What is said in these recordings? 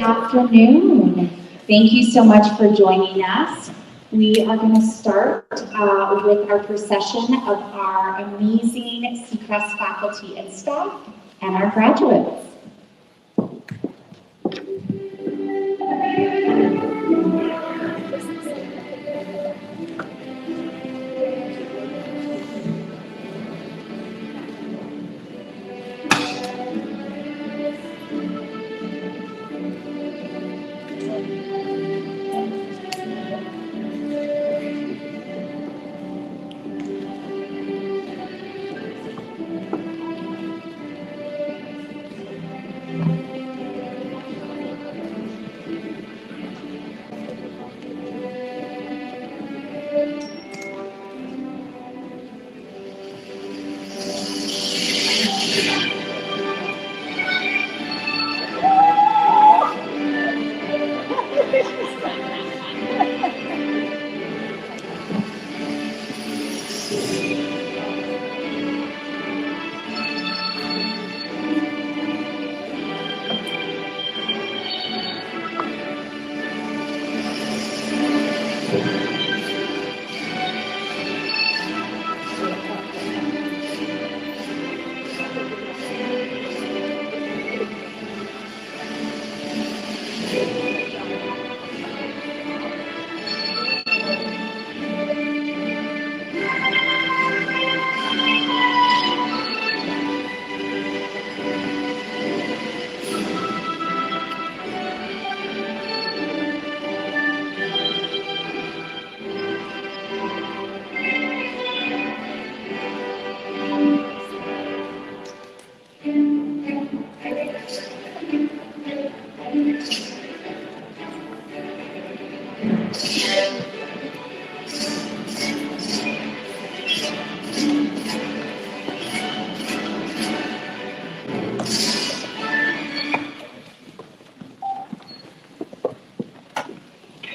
afternoon. Thank you so much for joining us. We are going to start with our procession of our amazing Seacrest faculty and staff and our graduates.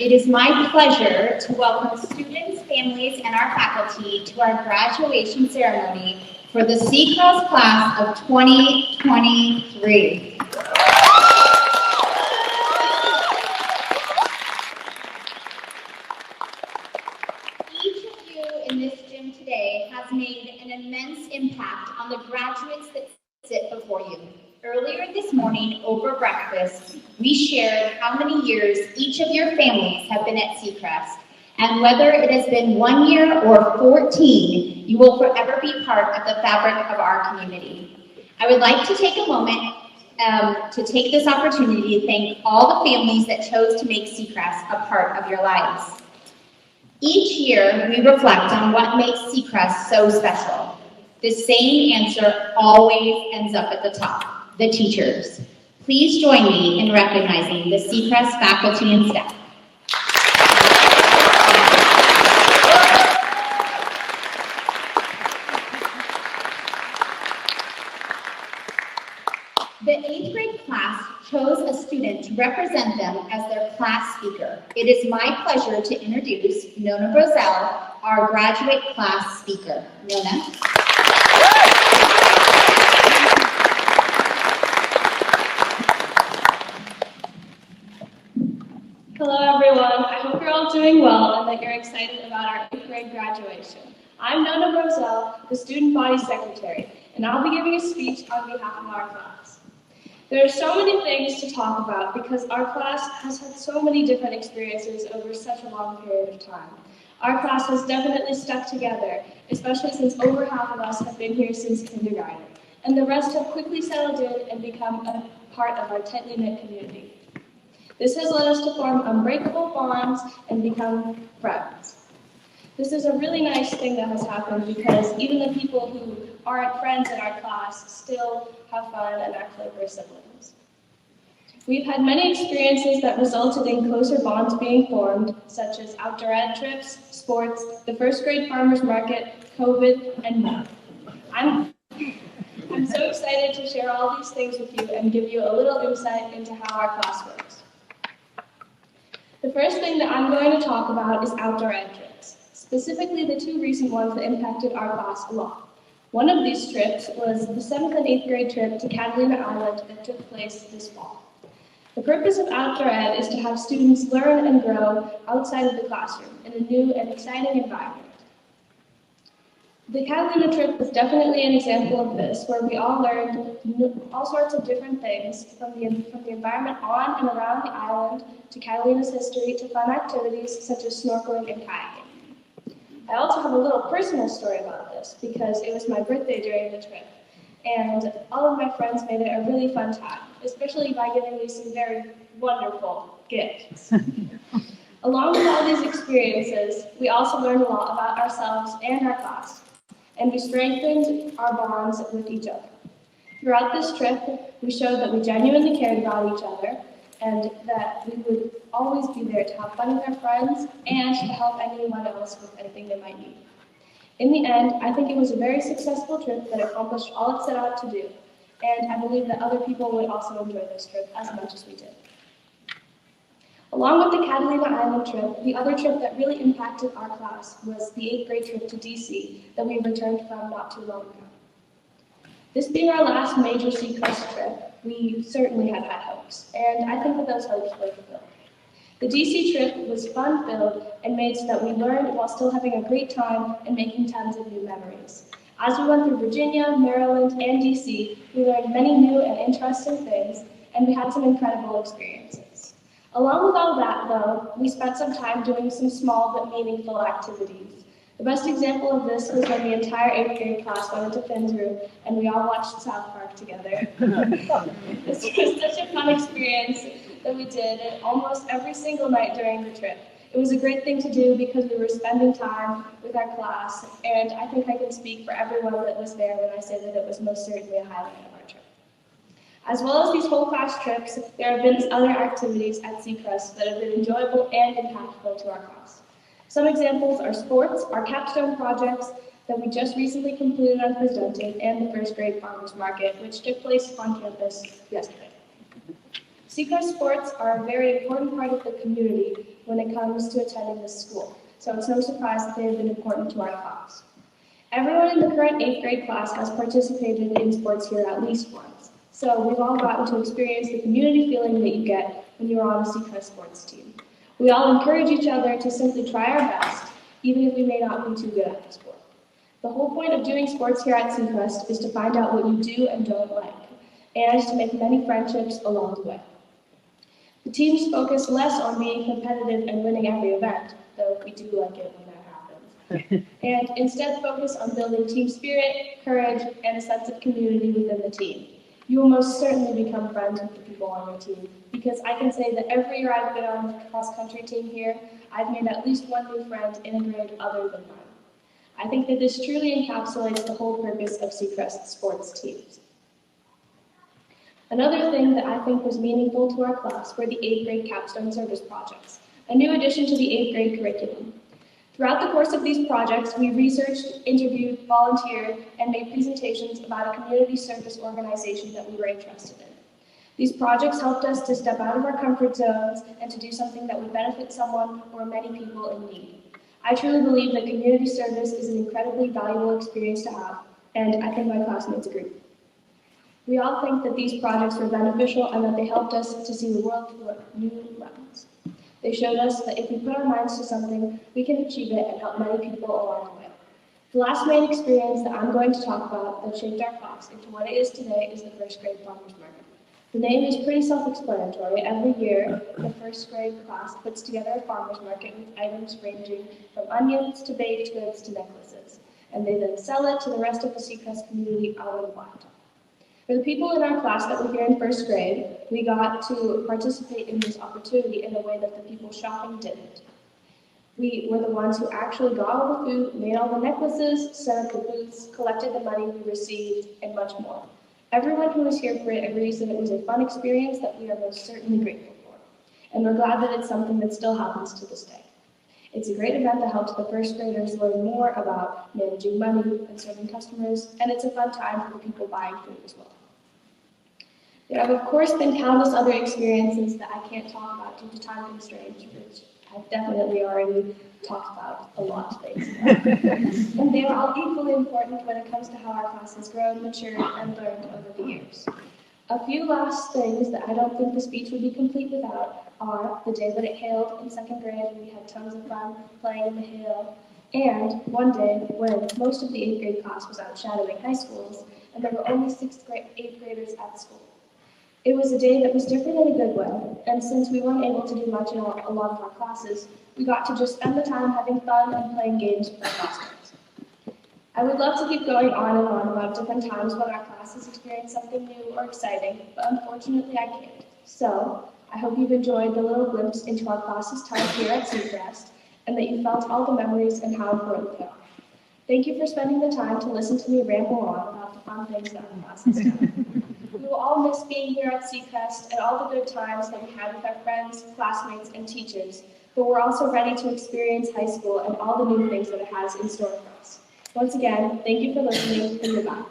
It is my pleasure to welcome students, families, and our faculty to our graduation ceremony for the Seacrest class of 2023. Each of you in this gym today has made an immense impact on the graduates that sit before you. Earlier this morning, over breakfast, we shared how many years each of your families have been at Seacrest, and whether it has been 1 year or 14, you will forever be part of the fabric of our community. I would like to take a moment to take this opportunity to thank all the families that chose to make Seacrest a part of your lives. Each year, we reflect on what makes Seacrest so special. The same answer always ends up at the top. The teachers. Please join me in recognizing the Seacrest faculty and staff. The 8th grade class chose a student to represent them as their class speaker. It is my pleasure to introduce Nona Brozell, our graduate class speaker. Nona. Hello everyone, I hope you're all doing well and that you're excited about our 8th grade graduation. I'm Nona Brozell, the Student Body Secretary, and I'll be giving a speech on behalf of our class. There are so many things to talk about because our class has had so many different experiences over such a long period of time. Our class has definitely stuck together, especially since over half of us have been here since kindergarten, and the rest have quickly settled in and become a part of our tightly knit community. This has led us to form unbreakable bonds and become friends. This is a really nice thing that has happened because even the people who aren't friends in our class still have fun and act like we're siblings. We've had many experiences that resulted in closer bonds being formed, such as outdoor ed trips, sports, the 1st grade farmers market, COVID, and more. I'm so excited to share all these things with you and give you a little insight into how our class works. The first thing that I'm going to talk about is outdoor ed trips, specifically the 2 recent ones that impacted our class a lot. One of these trips was the 7th and 8th grade trip to Catalina Island that took place this fall. The purpose of Outdoor Ed is to have students learn and grow outside of the classroom in a new and exciting environment. The Catalina trip was definitely an example of this, where we all learned all sorts of different things from the environment on and around the island to Catalina's history to fun activities such as snorkeling and kayaking. I also have a little personal story about this because it was my birthday during the trip, and all of my friends made it a really fun time, especially by giving me some very wonderful gifts. Along with all these experiences, we also learned a lot about ourselves and our class, and we strengthened our bonds with each other. Throughout this trip, we showed that we genuinely cared about each other and that we would always be there to have fun with our friends and to help anyone else with anything they might need. In the end, I think it was a very successful trip that accomplished all it set out to do, and I believe that other people would also enjoy this trip as much as we did. Along with the Catalina Island trip, the other trip that really impacted our class was the 8th grade trip to DC that we returned from not too long ago. This being our last major Seacrest trip, we certainly had high hopes, and I think that those hopes were fulfilled. The DC trip was fun-filled and made so that we learned while still having a great time and making tons of new memories. As we went through Virginia, Maryland, and DC, we learned many new and interesting things, and we had some incredible experiences. Along with all that, though, we spent some time doing some small but meaningful activities. The best example of this was when the entire 8th grade class went into Finn's room and we all watched South Park together. This was such a fun experience that we did almost every single night during the trip. It was a great thing to do because we were spending time with our class, and I think I can speak for everyone that was there when I say that it was most certainly a highlight of our trip. As well as these whole class trips, there have been other activities at Seacrest that have been enjoyable and impactful to our class. Some examples are sports, our capstone projects that we just recently completed and presented, and the 1st grade farmers market, which took place on campus yesterday. Seacrest sports are a very important part of the community when it comes to attending this school, so it's no surprise that they have been important to our class. Everyone in the current 8th grade class has participated in sports here at least once, so we've all gotten to experience the community feeling that you get when you're on a Seacrest sports team. We all encourage each other to simply try our best, even if we may not be too good at the sport. The whole point of doing sports here at Seacrest is to find out what you do and don't like, and to make many friendships along the way. The teams focus less on being competitive and winning every event, though we do like it when that happens, and instead focus on building team spirit, courage, and a sense of community within the team. You will most certainly become friends with the people on your team, because I can say that every year I've been on the cross-country team here, I've made at least one new friend in a grade other than mine. I think that this truly encapsulates the whole purpose of Seacrest sports teams. Another thing that I think was meaningful to our class were the 8th grade capstone service projects, a new addition to the 8th grade curriculum. Throughout the course of these projects, we researched, interviewed, volunteered, and made presentations about a community service organization that we were interested in. These projects helped us to step out of our comfort zones and to do something that would benefit someone or many people in need. I truly believe that community service is an incredibly valuable experience to have, and I think my classmates agree. We all think that these projects were beneficial and that they helped us to see the world through a new lens. They showed us that if we put our minds to something, we can achieve it and help many people along the way. The last main experience that I'm going to talk about that shaped our class into what it is today is the 1st grade farmers market. The name is pretty self-explanatory. Every year, the 1st grade class puts together a farmers market with items ranging from onions to baked goods to necklaces, and they then sell it to the rest of the Seacrest community out on the blacktop. For the people in our class that were here in 1st grade, we got to participate in this opportunity in a way that the people shopping didn't. We were the ones who actually got all the food, made all the necklaces, set up the booths, collected the money we received, and much more. Everyone who was here for it agrees that it was a fun experience that we are most certainly grateful for. And we're glad that it's something that still happens to this day. It's a great event that helps the 1st graders learn more about managing money and serving customers, and it's a fun time for the people buying food as well. There have, of course, been countless other experiences that I can't talk about due to time constraints, which I've definitely already talked about a lot today. And they are all equally important when it comes to how our class has grown, matured, and learned over the years. A few last things that I don't think the speech would be complete without are the day that it hailed in second grade and we had tons of fun playing in the hail, and one day when most of the 8th grade class was out shadowing high schools and there were only 8th graders at school. It was a day that was different in a good way, and since we weren't able to do much in a lot of our classes, we got to just spend the time having fun and playing games with our classmates. I would love to keep going on and on about different times when our classes experienced something new or exciting, but unfortunately I can't. So, I hope you've enjoyed the little glimpse into our class's time here at Seacrest, and that you felt all the memories and how important they are. Thank you for spending the time to listen to me ramble on about the fun things that our class has done. We will all miss being here at Seacrest and all the good times that we had with our friends, classmates, and teachers, but we're also ready to experience high school and all the new things that it has in store for us. Once again, thank you for listening, and goodbye.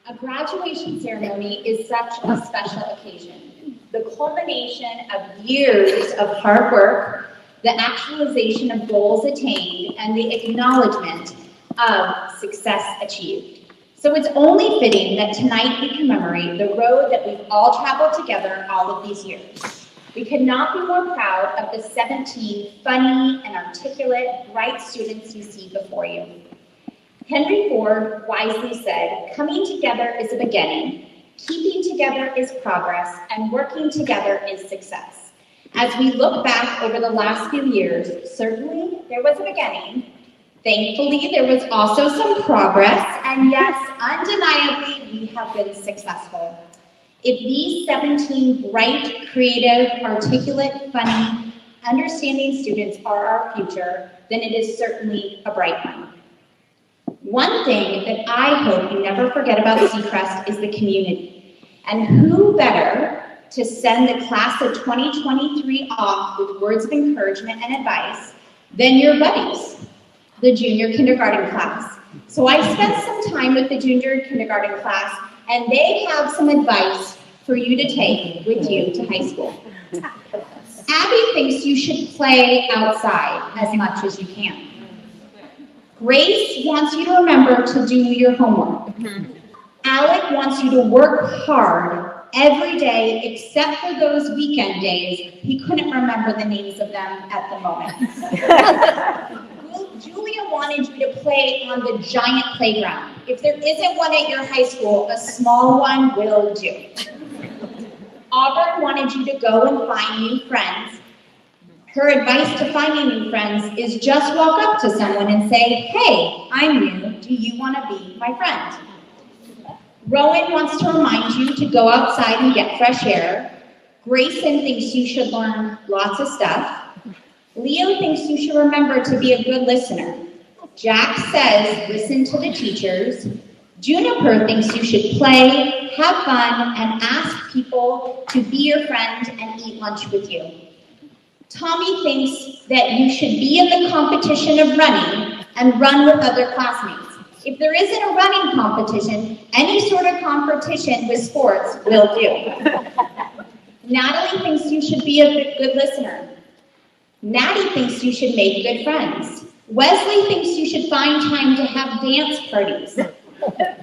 A graduation ceremony is such a special occasion. The culmination of years of hard work, the actualization of goals attained, and the acknowledgement of success achieved. So it's only fitting that tonight we commemorate the road that we've all traveled together all of these years. We could not be more proud of the 17 funny and articulate, bright students you see before you. Henry Ford wisely said, "Coming together is a beginning, keeping together is progress, and working together is success." As we look back over the last few years, certainly there was a beginning. Thankfully, there was also some progress, and yes, undeniably, we have been successful. If these 17 bright, creative, articulate, funny, understanding students are our future, then it is certainly a bright one. One thing that I hope you never forget about Seacrest is the community. And who better to send the class of 2023 off with words of encouragement and advice than your buddies, the junior kindergarten class. So I spent some time with the junior kindergarten class, and they have some advice for you to take with you to high school. Abby thinks you should play outside as much as you can. Grace wants you to remember to do your homework. Alec wants you to work hard every day except for those weekend days. He couldn't remember the names of them at the moment. Julia wanted you to play on the giant playground. If there isn't one at your high school, a small one will do. Auburn wanted you to go and find new friends. Her advice to finding new friends is just walk up to someone and say, "Hey, I'm new. Do you want to be my friend?" Rowan wants to remind you to go outside and get fresh air. Grayson thinks you should learn lots of stuff. Leo thinks you should remember to be a good listener. Jack says, listen to the teachers. Juniper thinks you should play, have fun, and ask people to be your friend and eat lunch with you. Tommy thinks that you should be in the competition of running and run with other classmates. If there isn't a running competition, any sort of competition with sports will do. Natalie thinks you should be a good listener. Natty thinks you should make good friends. Wesley thinks you should find time to have dance parties.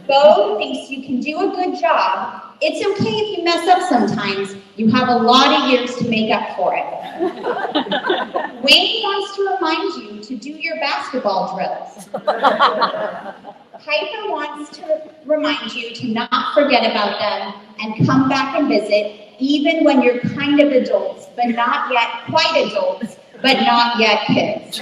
Bo thinks you can do a good job. It's okay if you mess up sometimes. You have a lot of years to make up for it. Wayne wants to remind you to do your basketball drills. Piper wants to remind you to not forget about them and come back and visit, even when you're kind of adults, but not yet quite adults, but not yet kids.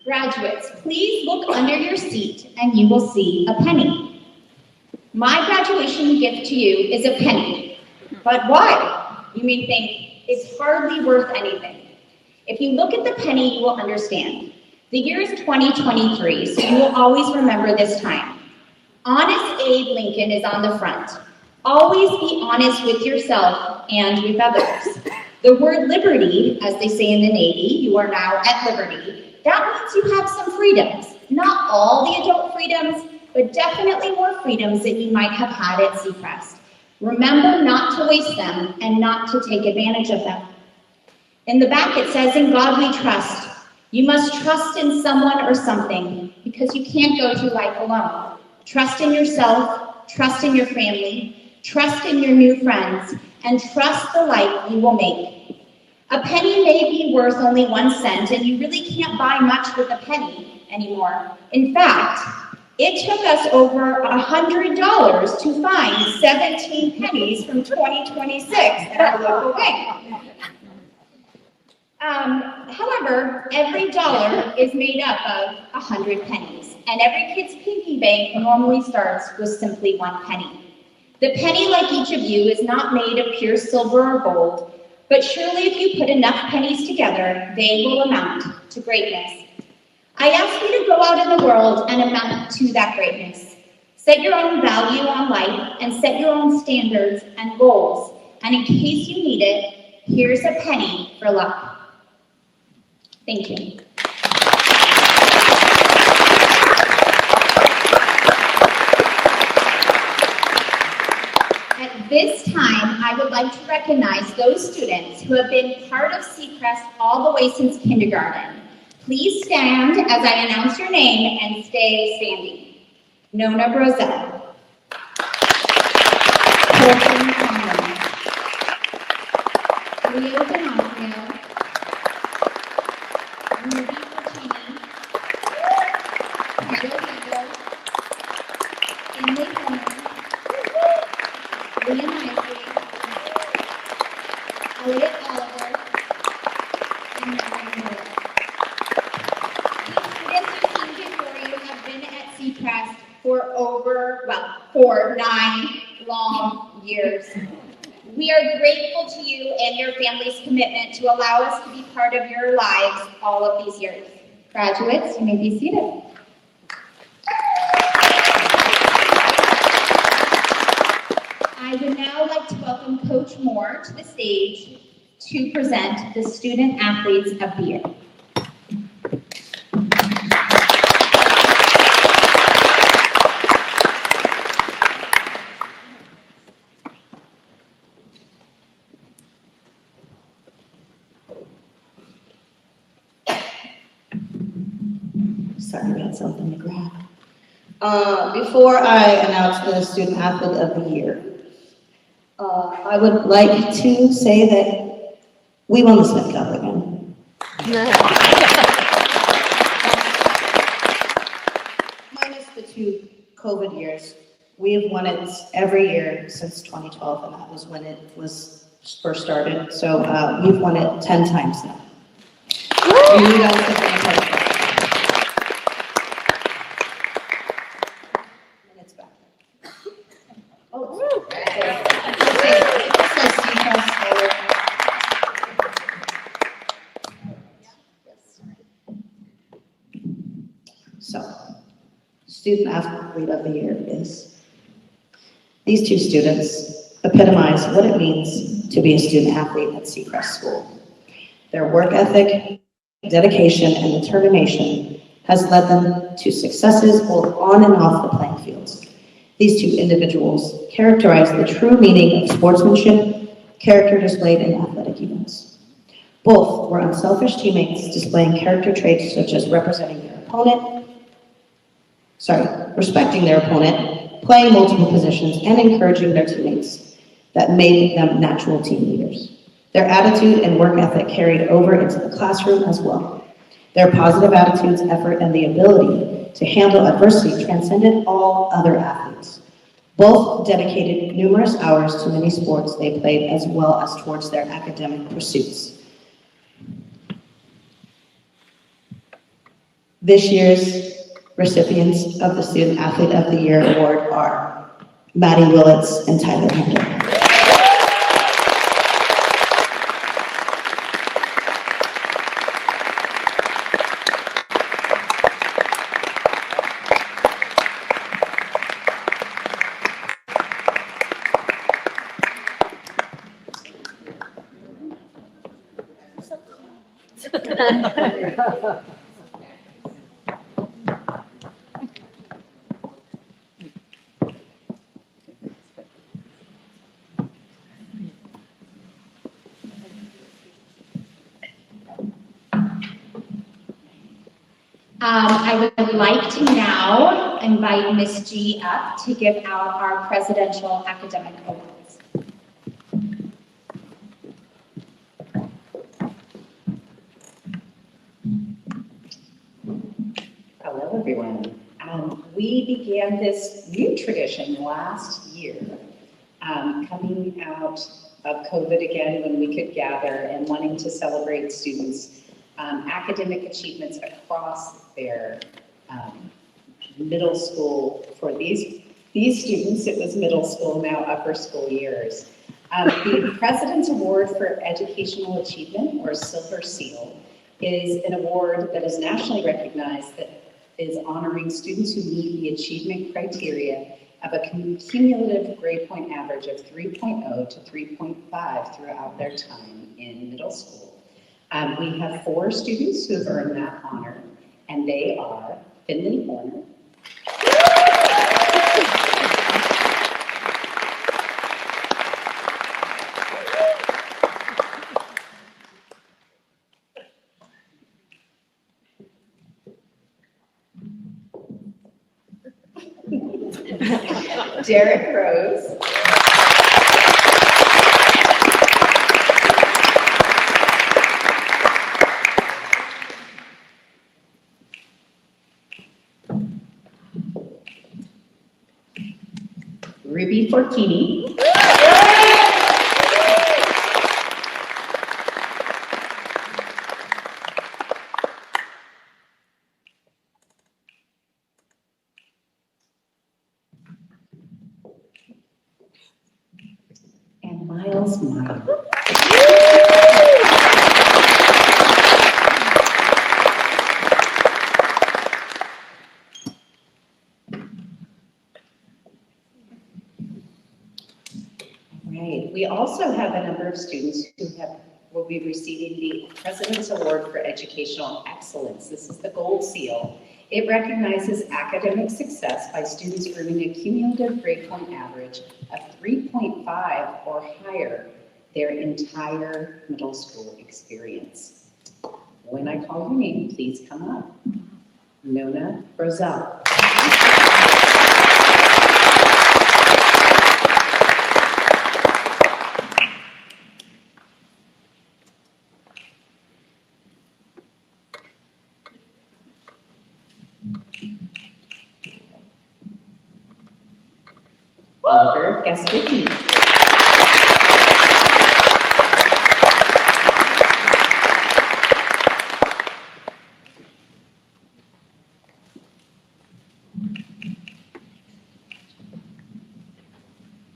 Graduates, please look under your seat and you will see a penny. My graduation gift to you is a penny. But why? You may think it's hardly worth anything. If you look at the penny, you will understand. The year is 2023, so you will always remember this time. Honest Abe Lincoln is on the front. Always be honest with yourself and with others. The word liberty, as they say in the Navy, you are now at liberty, that means you have some freedoms. Not all the adult freedoms, but definitely more freedoms than you might have had at Seacrest. Remember not to waste them and not to take advantage of them. In the back it says, "In God we trust." You must trust in someone or something because you can't go through life alone. Trust in yourself, trust in your family, trust in your new friends, and trust the life you will make. A penny may be worth only 1 cent, and you really can't buy much with a penny anymore. In fact, it took us over $100 to find 17 pennies from 2026 at our local bank. However, every dollar is made up of 100 pennies, and every kid's piggy bank normally starts with simply 1 penny. The penny, like each of you, is not made of pure silver or gold, but surely if you put enough pennies together, they will amount to greatness. I ask you to go out in the world and amount to that greatness. Set your own value on life and set your own standards and goals. And in case you need it, here's a penny for luck. Thank you. At this time, I would like to recognize those students who have been part of Seacrest all the way since kindergarten. Please stand as I announce your name and stay standing. Nona Brozell. Colton Conlon. Leo D'Onofrio. Ruby Fortini. Pedro Vigo. Emily Homer. William Isley. Elliot Oliver. And Megan Moore. These students who came before you have been at Seacrest for 9 long years. We are grateful to you and your family's commitment to allow us to be part of your lives all of these years. Graduates, you may be seated. I would now like to welcome Coach Moore to the stage to present the Student Athletes of the Year. Sorry, I got something to grab. Before I announce the Student Athlete of the Year, I would like to say that we won the Smith Cup again. Minus the 2 COVID years, we have won it every year since 2012, and that was when it was first started. So we've won it 10 times now. And you guys have been a part of it. And it's back. Oh, so, Student Athlete of the Year is, these 2 students epitomize what it means to be a student athlete at Seacrest School. Their work ethic, dedication, and determination has led them to successes both on and off the playing fields. These 2 individuals characterize the true meaning of sportsmanship, character displayed in athletic events. Both were unselfish teammates displaying character traits such as respecting their opponent, playing multiple positions, and encouraging their teammates that made them natural team leaders. Their attitude and work ethic carried over into the classroom as well. Their positive attitudes, effort, and the ability to handle adversity transcended all other athletes. Both dedicated numerous hours to many sports they played as well as towards their academic pursuits. This year's recipients of the Student Athlete of the Year Award are Maddie Willits and Tyler Hendrick. I would like to now invite Ms. G up to give out our Presidential Academic Awards. Hello, everyone. We began this new tradition last year, coming out of COVID again when we could gather and wanting to celebrate students' academic achievements across their middle school. For these students, it was middle school, now upper school years. The President's Award for Educational Achievement, or Silver Seal, is an award that is nationally recognized that is honoring students who meet the achievement criteria of a cumulative grade point average of 3.0 to 3.5 throughout their time in middle school. We have 4 students who have earned that honor, and they are Finley Horner, Derek Rose, Ruby Fortini, and Miles Meyer. Right. We also have a number of students who will be receiving the President's Award for Educational Excellence. This is the Gold Seal. It recognizes academic success by students earning a cumulative grade point average of 3.5 or higher their entire middle school experience. When I call your name, please come up. Nona Roselle. Oliver Gasperini.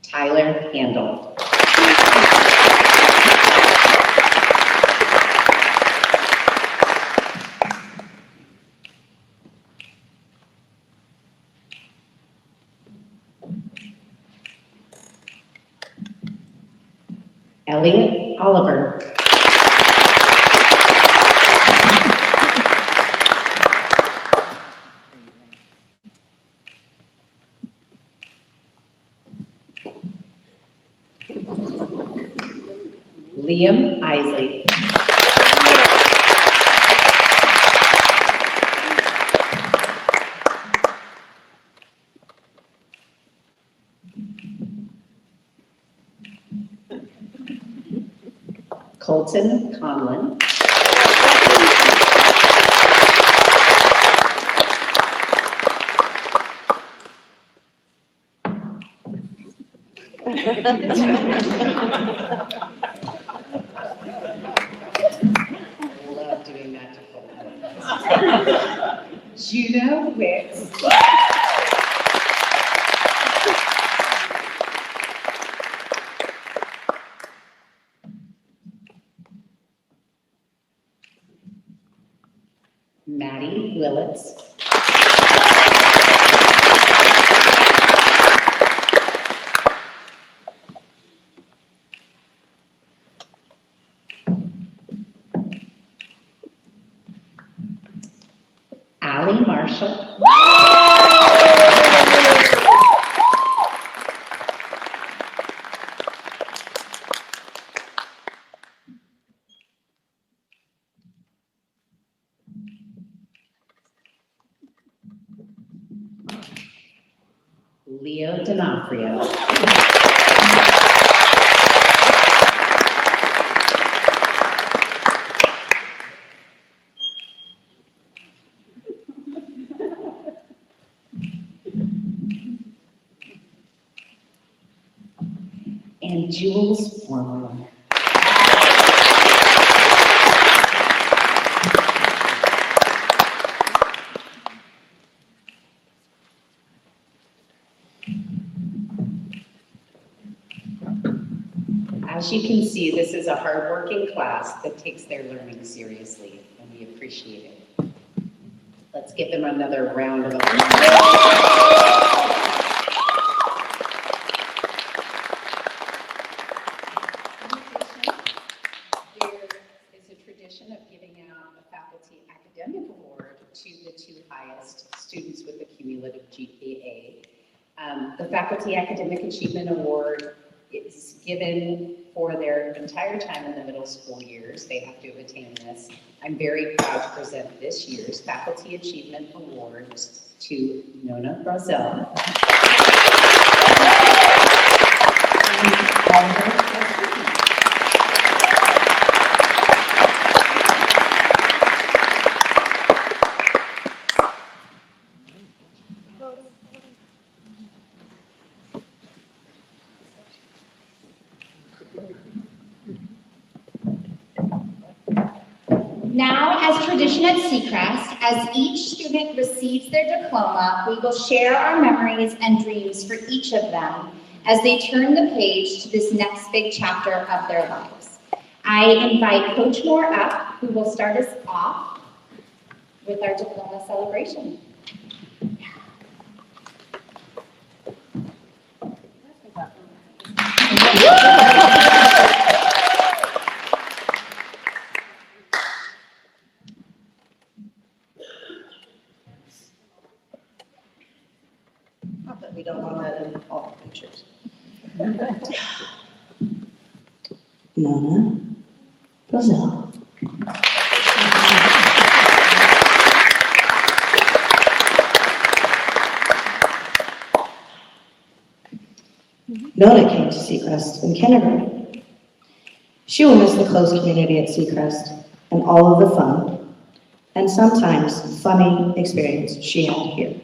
Tyler Handel. Elliot Oliver. Liam Isley. Colton Conlon. Love doing that to Colton. Juno Wicks. Maddie Willits. Allie Marshall. Leo D'Onofrio. And Jules Orwell. As you can see, this is a hardworking class that takes their learning seriously, and we appreciate it. Let's give them another round of applause. Of giving out a faculty academic award to the two highest students with a cumulative GPA. The Faculty Academic Achievement Award is given for their entire time in the middle school years. They have to attain this. I'm very proud to present this year's Faculty Achievement Awards to Nona Brazel. Now, as tradition at Seacrest, as each student receives their diploma, we will share our memories and dreams for each of them as they turn the page to this next big chapter of their lives. I invite Coach Moore up, who will start us off with our diploma celebration. Not that we don't want that in all the pictures. Nona Brazel. Nona came to Seacrest in kindergarten. She will miss the close community at Seacrest and all of the fun and sometimes funny experience she had here.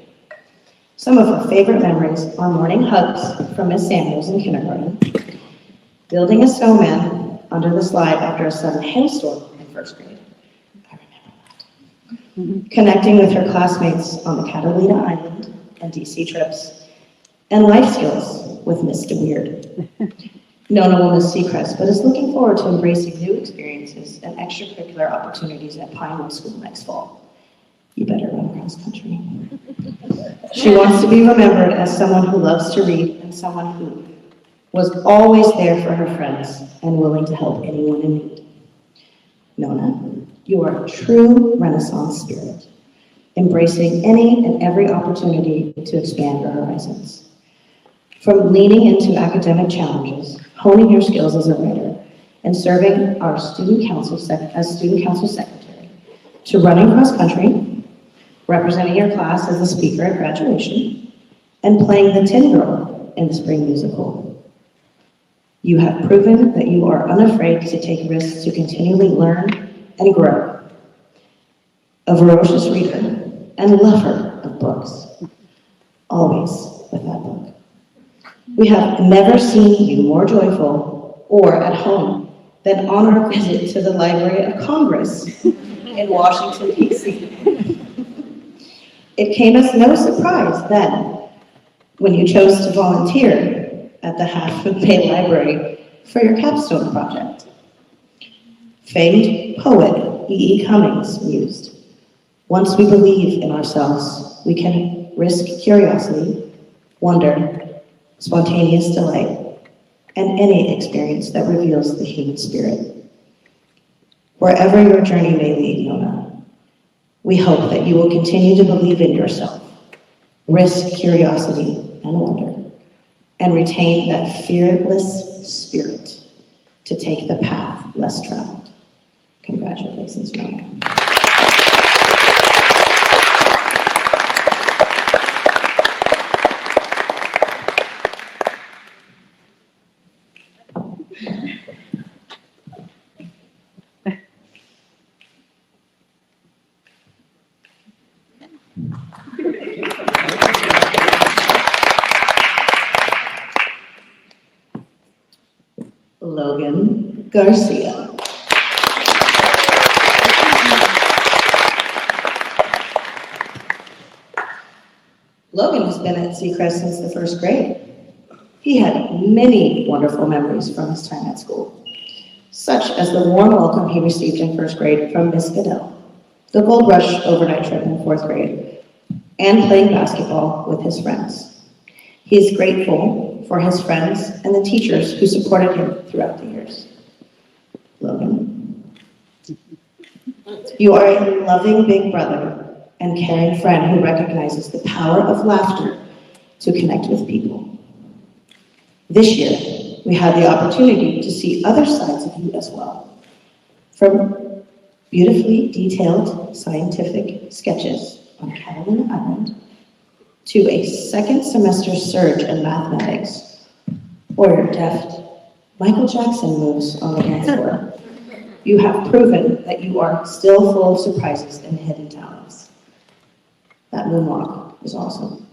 Some of her favorite memories are morning hugs from Miss Samuels in kindergarten, building a snowman under the slide after a sudden hailstorm in first grade. I remember that. Connecting with her classmates on the Catalina Island and DC trips, and life skills with Miss DeWeird. Nona will miss Seacrest, but is looking forward to embracing new experiences and extracurricular opportunities at Pinewood School next fall. You better run cross country. She wants to be remembered as someone who loves to read and someone who was always there for her friends and willing to help anyone in need. Nona, you are a true Renaissance spirit, embracing any and every opportunity to expand your horizons. From leaning into academic challenges, honing your skills as a writer, and serving our student council as student council secretary, to running cross country, representing your class as a speaker at graduation, and playing the Tin Girl in the spring musical. You have proven that you are unafraid to take risks to continually learn and grow. A ferocious reader and lover of books, always with that book. We have never seen you more joyful or at home than on our visit to the Library of Congress in Washington, D.C. It came as no surprise then when you chose to volunteer at the Half Moon Bay Library for your capstone project. Famed poet E.E. Cummings mused, "Once we believe in ourselves, we can risk curiosity, wonder, spontaneous delight, and any experience that reveals the human spirit." Wherever your journey may lead, Nona, we hope that you will continue to believe in yourself, risk curiosity and wonder, and retain that fearless spirit to take the path less traveled. Congratulations, Nona. Garcia. Logan has been at Seacrest since the first grade. He had many wonderful memories from his time at school, such as the warm welcome he received in first grade from Miss Goodell, the Gold Rush overnight trip in fourth grade, and playing basketball with his friends. He is grateful for his friends and the teachers who supported him throughout the years. Logan, you are a loving big brother and caring friend who recognizes the power of laughter to connect with people. This year, we had the opportunity to see other sides of you as well. From beautifully detailed scientific sketches on Catalina Island, to a second semester surge in mathematics, or your deft Michael Jackson moves on the dance floor. You have proven that you are still full of surprises and hidden talents. That moonwalk was awesome.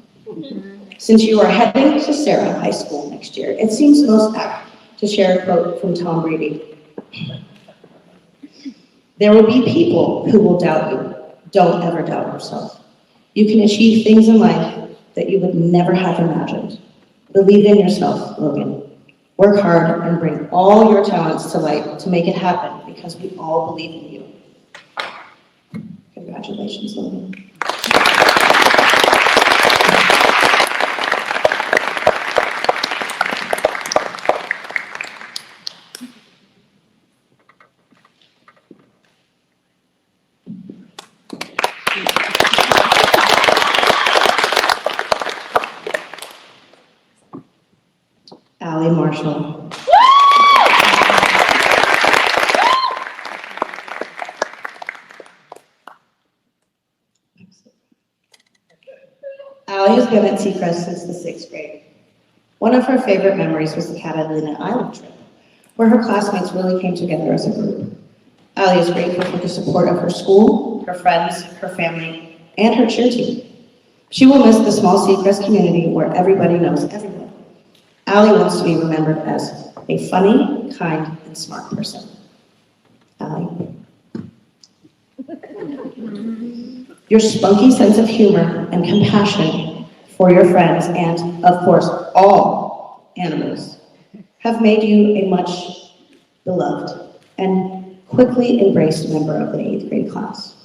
Since you are heading to Sarah High School next year, it seems most apt to share a quote from Tom Brady. There will be people who will doubt you. Don't ever doubt yourself. You can achieve things in life that you would never have imagined. Believe in yourself, Logan. Work hard and bring all your talents to light to make it happen, because we all believe in you. Congratulations, Logan. Allie Marshall. Allie has been at Seacrest since the sixth grade. One of her favorite memories was the Catalina Island trip, where her classmates really came together as a group. Allie is grateful for the support of her school, her friends, her family, and her cheer team. She will miss the small Seacrest community where everybody knows everyone. Allie wants to be remembered as a funny, kind, and smart person. Allie. Your spunky sense of humor and compassion for your friends and, of course, all animals have made you a much beloved and quickly embraced member of the 8th grade class.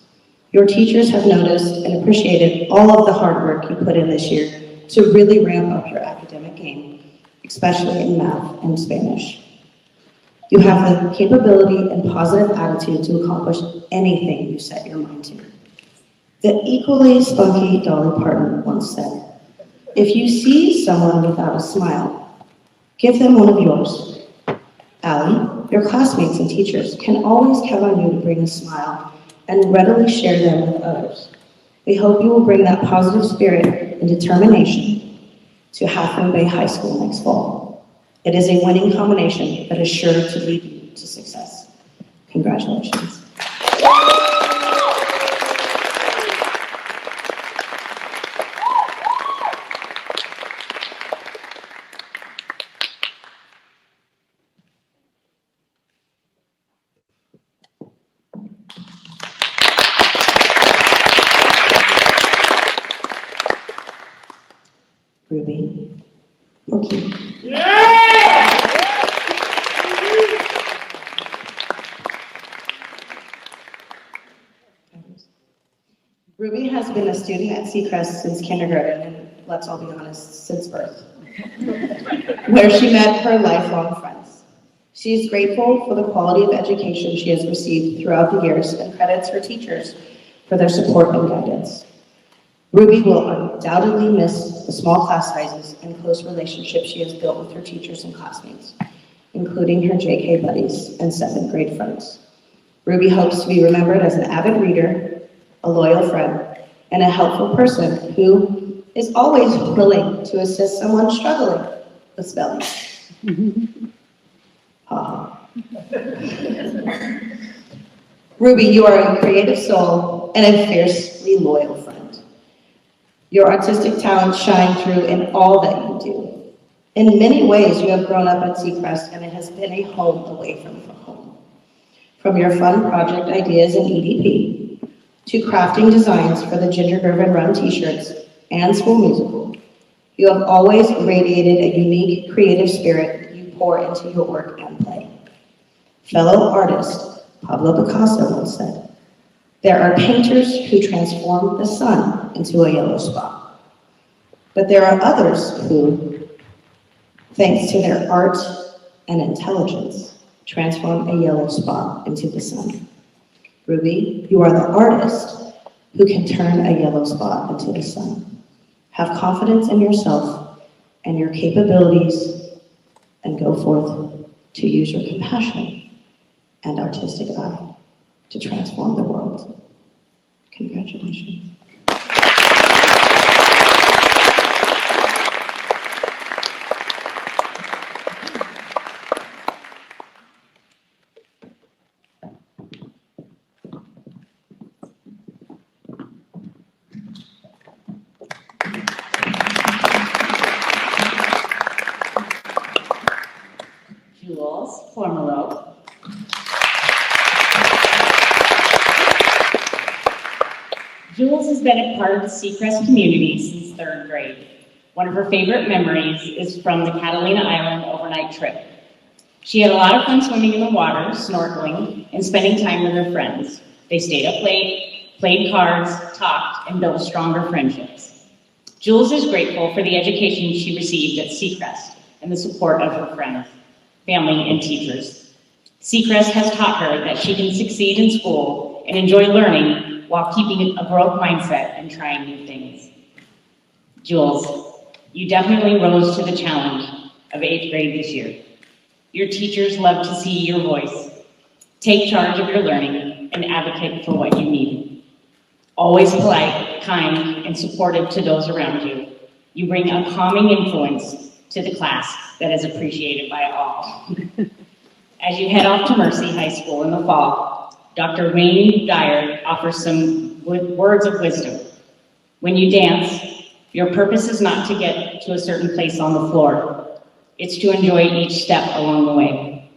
Your teachers have noticed and appreciated all of the hard work you put in this year to really ramp up your academic game, especially in math and Spanish. You have the capability and positive attitude to accomplish anything you set your mind to. The equally spunky Dolly Parton once said, "If you see someone without a smile, give them one of yours." Allie, your classmates and teachers can always count on you to bring a smile and readily share them with others. We hope you will bring that positive spirit and determination to Half Moon Bay High School next fall. It is a winning combination that is sure to lead you to success. Congratulations. Ruby. Okay. Ruby has been a student at Seacrest since kindergarten, and let's all be honest, since birth, where she met her lifelong friends. She is grateful for the quality of education she has received throughout the years and credits her teachers for their support and guidance. Ruby will undoubtedly miss the small class sizes and close relationships she has built with her teachers and classmates, including her JK buddies and 7th grade friends. Ruby hopes to be remembered as an avid reader, a loyal friend, and a helpful person who is always willing to assist someone struggling with spelling. Ruby, you are a creative soul and a fiercely loyal friend. Your artistic talents shine through in all that you do. In many ways, you have grown up at Seacrest, and it has been a home away from home. From your fun project ideas in EDP, to crafting designs for the Ginger Driven Run t-shirts and school musical, you have always radiated a unique creative spirit that you pour into your work and play. Fellow artist Pablo Picasso once said, "There are painters who transform the sun into a yellow spot. But there are others who, thanks to their art and intelligence, transform a yellow spot into the sun." Ruby, you are the artist who can turn a yellow spot into the sun. Have confidence in yourself and your capabilities, and go forth to use your compassion and artistic eye to transform the world. Congratulations. Jules Formelo. Jules has been a part of the Seacrest community since 3rd grade. One of her favorite memories is from the Catalina Island overnight trip. She had a lot of fun swimming in the water, snorkeling, and spending time with her friends. They stayed up late, played cards, talked, and built stronger friendships. Jules is grateful for the education she received at Seacrest and the support of her friends, family, and teachers. Seacrest has taught her that she can succeed in school and enjoy learning while keeping a growth mindset and trying new things. Jules, you definitely rose to the challenge of 8th grade this year. Your teachers love to see your voice. Take charge of your learning and advocate for what you need. Always polite, kind, and supportive to those around you, you bring a calming influence to the class that is appreciated by all. As you head off to Mercy High School in the fall, Dr. Wayne Dyer offers some words of wisdom. When you dance, your purpose is not to get to a certain place on the floor. It's to enjoy each step along the way.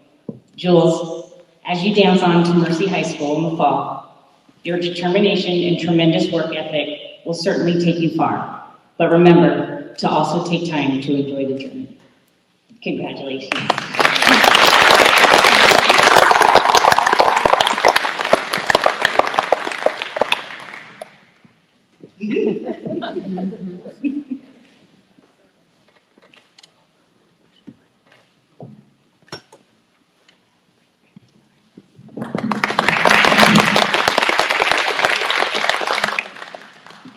Jules, as you dance on to Mercy High School in the fall, your determination and tremendous work ethic will certainly take you far. But remember to also take time to enjoy the journey. Congratulations.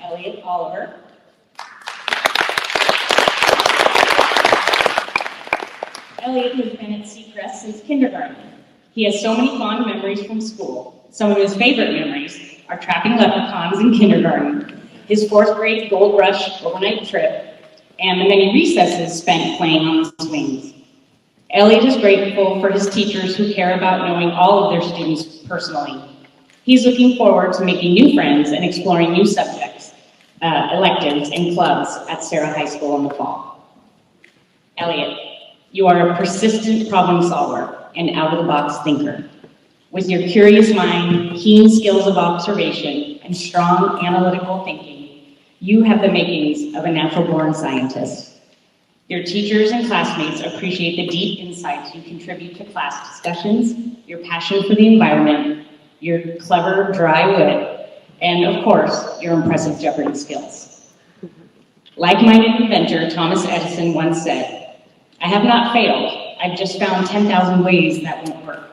Elliot Oliver. Elliot has been at Seacrest since kindergarten. He has so many fond memories from school. Some of his favorite memories are trapping leprechauns in kindergarten, his 4th grade Gold Rush overnight trip, and the many recesses spent playing on the swings. Elliot is grateful for his teachers who care about knowing all of their students personally. He's looking forward to making new friends and exploring new subjects, electives, and clubs at Sarah High School in the fall. Elliot, you are a persistent problem solver and out-of-the-box thinker. With your curious mind, keen skills of observation, and strong analytical thinking, you have the makings of a natural-born scientist. Your teachers and classmates appreciate the deep insights you contribute to class discussions, your passion for the environment, your clever, dry wit, and of course, your impressive Jeopardy skills. Like-minded inventor Thomas Edison once said, "I have not failed, I've just found 10,000 ways that won't work."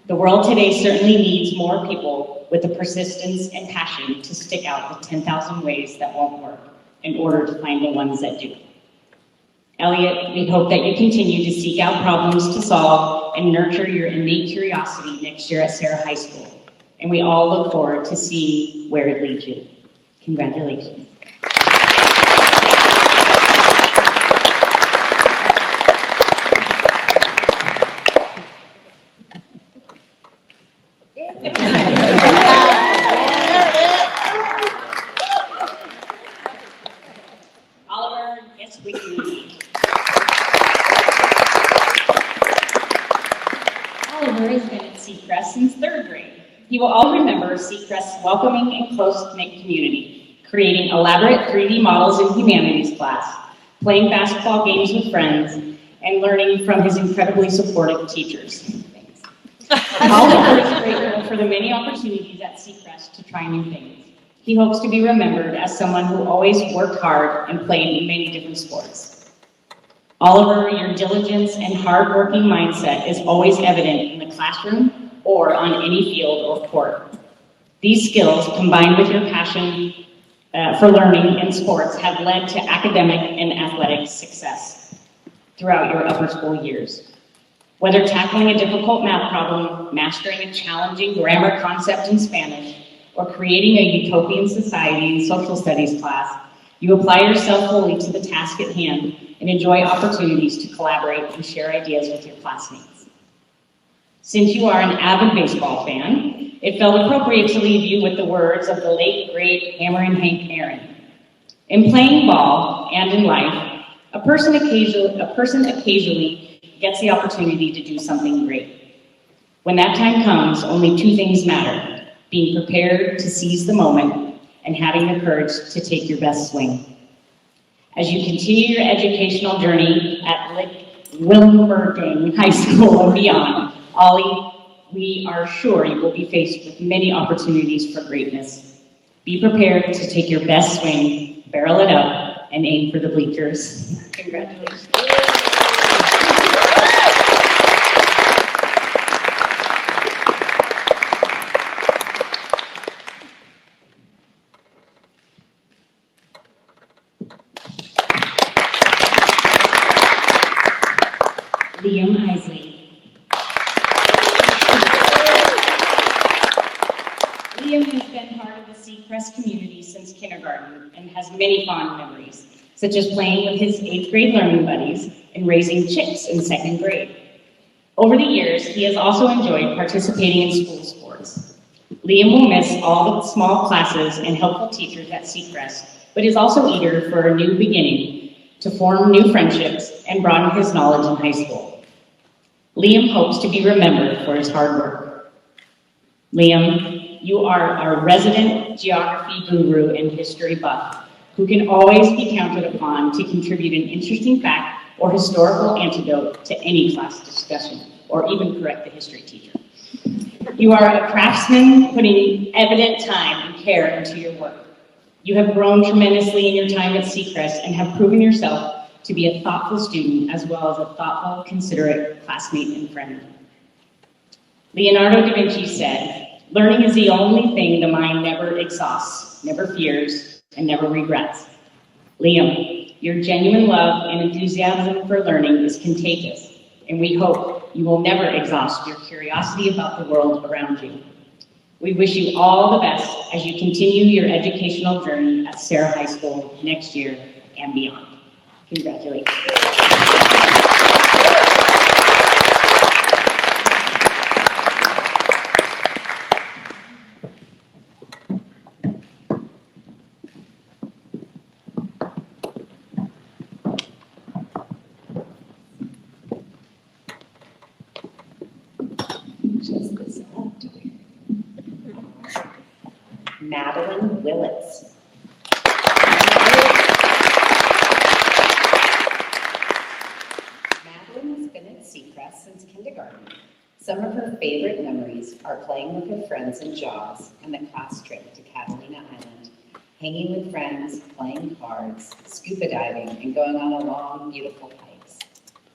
The world today certainly needs more people with the persistence and passion to stick out the 10,000 ways that won't work in order to find the ones that do. Elliot, we hope that you continue to seek out problems to solve and nurture your innate curiosity next year at Sarah High School. And we all look forward to seeing where it leads you. Congratulations. Oliver, yes, we can. He will always remember Seacrest's welcoming and close-knit community, creating elaborate 3D models in humanities class, playing basketball games with friends, and learning from his incredibly supportive teachers. Thanks. Ollie is grateful for the many opportunities at Seacrest to try new things. He hopes to be remembered as someone who always worked hard and played in many different sports. Oliver, your diligence and hard-working mindset is always evident in the classroom or on any field or court. These skills, combined with your passion for learning and sports, have led to academic and athletic success throughout your upper school years. Whether tackling a difficult math problem, mastering a challenging grammar concept in Spanish, or creating a utopian society in social studies class, you apply yourself fully to the task at hand and enjoy opportunities to collaborate and share ideas with your classmates. Since you are an avid baseball fan, it felt appropriate to leave you with the words of the late, great Hammerin' Hank Aaron. In playing ball and in life, a person occasionally gets the opportunity to do something great. When that time comes, only two things matter: being prepared to seize the moment and having the courage to take your best swing. As you continue your educational journey at Wilmerding High School and beyond, Ollie, we are sure you will be faced with many opportunities for greatness. Be prepared to take your best swing, barrel it up, and aim for the bleachers. Congratulations. Liam Isley. Liam has been part of the Seacrest community since kindergarten and has many fond memories, such as playing with his 8th grade learning buddies and raising chicks in 2nd grade. Over the years, he has also enjoyed participating in school sports. Liam will miss all the small classes and helpful teachers at Seacrest, but is also eager for a new beginning to form new friendships and broaden his knowledge in high school. Liam hopes to be remembered for his hard work. Liam, you are our resident geography guru and history buff, who can always be counted upon to contribute an interesting fact or historical anecdote to any class discussion, or even correct the history teacher. You are a craftsman putting evident time and care into your work. You have grown tremendously in your time at Seacrest and have proven yourself to be a thoughtful student as well as a thoughtful, considerate classmate and friend. Leonardo da Vinci said, "Learning is the only thing the mind never exhausts, never fears, and never regrets." Liam, your genuine love and enthusiasm for learning is contagious, and we hope you will never exhaust your curiosity about the world around you. We wish you all the best as you continue your educational journey at Sarah High School next year and beyond. Congratulations. Madeline Willits. Madeline has been at Seacrest since kindergarten. Some of her favorite memories are playing with her friends in Jaws and the class trip to Catalina Island, hanging with friends, playing cards, scuba diving, and going on a long, beautiful hikes.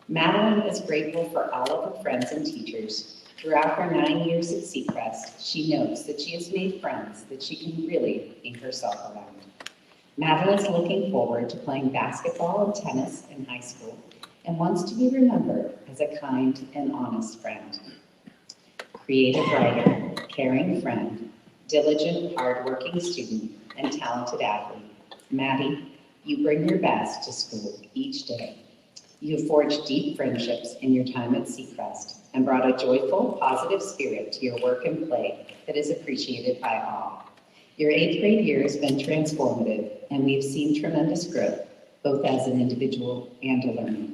Madeline is grateful for all of her friends and teachers. Throughout her 9 years at Seacrest, she knows that she has made friends that she can really be herself around. Madeline is looking forward to playing basketball and tennis in high school and wants to be remembered as a kind and honest friend. Creative writer, caring friend, diligent, hardworking student, and talented athlete, Maddie, you bring your best to school each day. You have forged deep friendships in your time at Seacrest and brought a joyful, positive spirit to your work and play that is appreciated by all. Your 8th grade year has been transformative, and we've seen tremendous growth, both as an individual and a learner.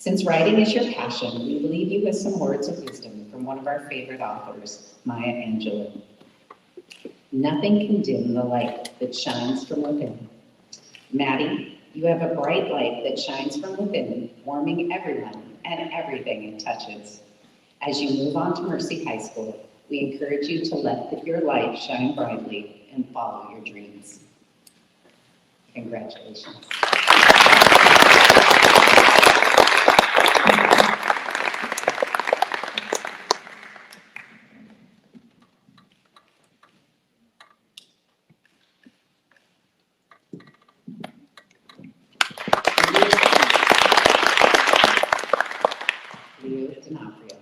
Since writing is your passion, we leave you with some words of wisdom from one of our favorite authors, Maya Angelou. Nothing can dim the light that shines from within. Maddie, you have a bright light that shines from within, warming everyone and everything it touches. As you move on to Mercy High School, we encourage you to let your light shine brightly and follow your dreams. Congratulations. Leo D'Onofrio.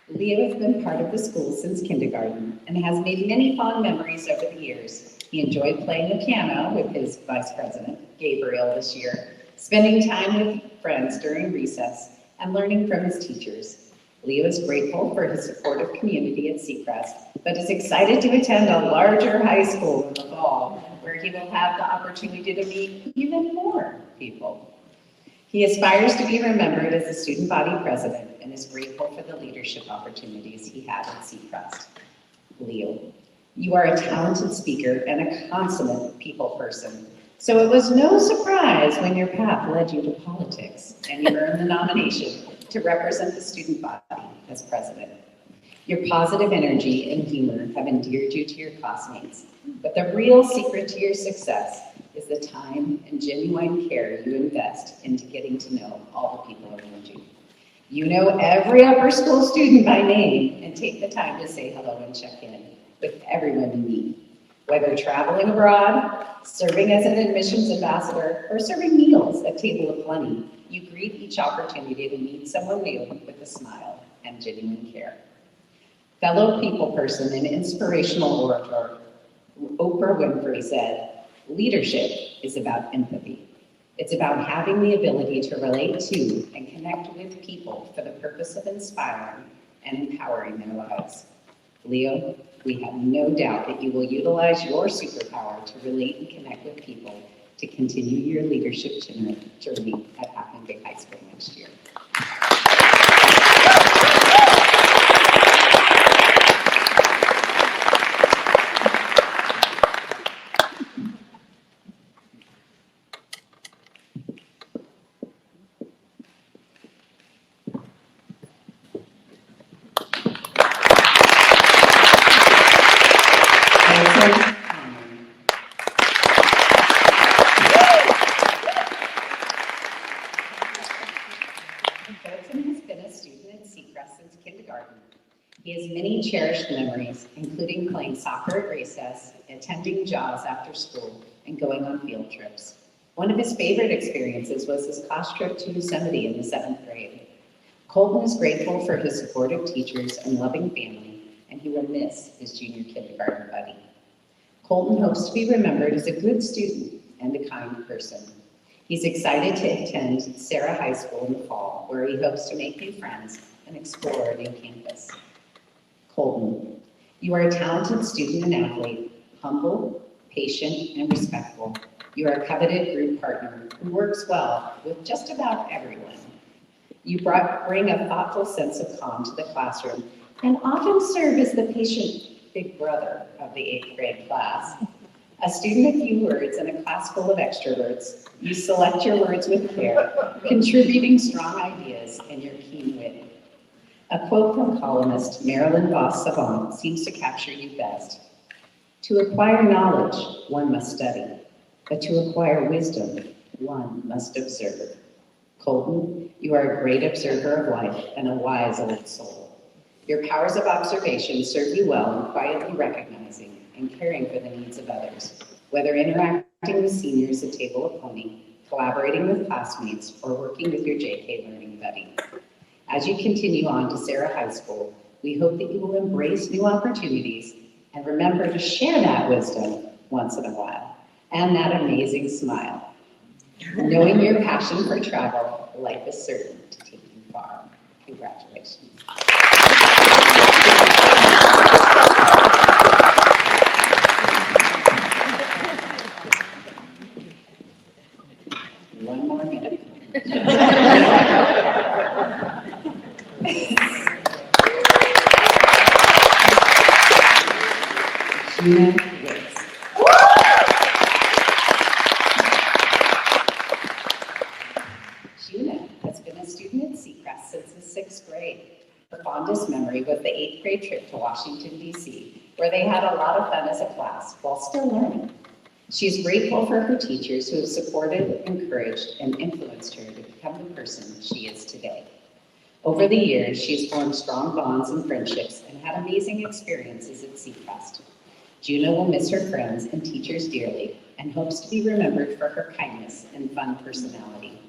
Leo has been part of the school since kindergarten and has made many fond memories over the years. He enjoyed playing the piano with his vice president, Gabriel, this year, spending time with friends during recess, and learning from his teachers. Leo is grateful for his supportive community at Seacrest, but is excited to attend a larger high school in the fall, where he will have the opportunity to meet even more people. He aspires to be remembered as a student body president and is grateful for the leadership opportunities he had at Seacrest. Leo, you are a talented speaker and a consummate people person, so it was no surprise when your path led you to politics and you earned the nomination to represent the student body as president. Your positive energy and humor have endeared you to your classmates, but the real secret to your success is the time and genuine care you invest into getting to know all the people around you. You know every upper school student by name and take the time to say hello and check in with everyone you meet. Whether traveling abroad, serving as an admissions ambassador, or serving meals at Table of Plenty, you greet each opportunity to meet someone new with a smile and genuine care. Fellow people person and inspirational orator, Oprah Winfrey said, "Leadership is about empathy. It's about having the ability to relate to and connect with people for the purpose of inspiring and empowering their lives." Leo, we have no doubt that you will utilize your superpower to relate and connect with people to continue your leadership journey at Half Moon Bay High School next year. Colton has been a student at Seacrest since kindergarten. He has many cherished memories, including playing soccer at recess, attending JAWS after school, and going on field trips. One of his favorite experiences was his class trip to Yosemite in the 7th grade. Colton is grateful for his supportive teachers and loving family, and he will miss his junior kindergarten buddy. Colton hopes to be remembered as a good student and a kind person. He's excited to attend Sarah High School in the fall, where he hopes to make new friends and explore a new campus. Colton, you are a talented student and athlete, humble, patient, and respectful. You are a coveted group partner who works well with just about everyone. You bring a thoughtful sense of calm to the classroom and often serve as the patient big brother of the 8th grade class. A student of few words in a class full of extroverts, you select your words with care, contributing strong ideas and your keen wit. A quote from columnist Marilyn Voss Savant seems to capture you best. "To acquire knowledge, one must study, but to acquire wisdom, one must observe." Colton, you are a great observer of life and a wise old soul. Your powers of observation serve you well in quietly recognizing and caring for the needs of others, whether interacting with seniors at Table of Plenty, collaborating with classmates, or working with your JK learning buddy. As you continue on to Sarah High School, we hope that you will embrace new opportunities and remember to share that wisdom once in a while and that amazing smile. Knowing your passion for travel, life is certain to take you far. Congratulations. Gina Wicks. Gina has been a student at Seacrest since the 6th grade. Her fondest memory was the 8th grade trip to Washington, D.C., where they had a lot of fun as a class while still learning. She's grateful for her teachers who have supported, encouraged, and influenced her to become the person she is today. Over the years, she has formed strong bonds and friendships and had amazing experiences at Seacrest. Juno will miss her friends and teachers dearly and hopes to be remembered for her kindness and fun personality.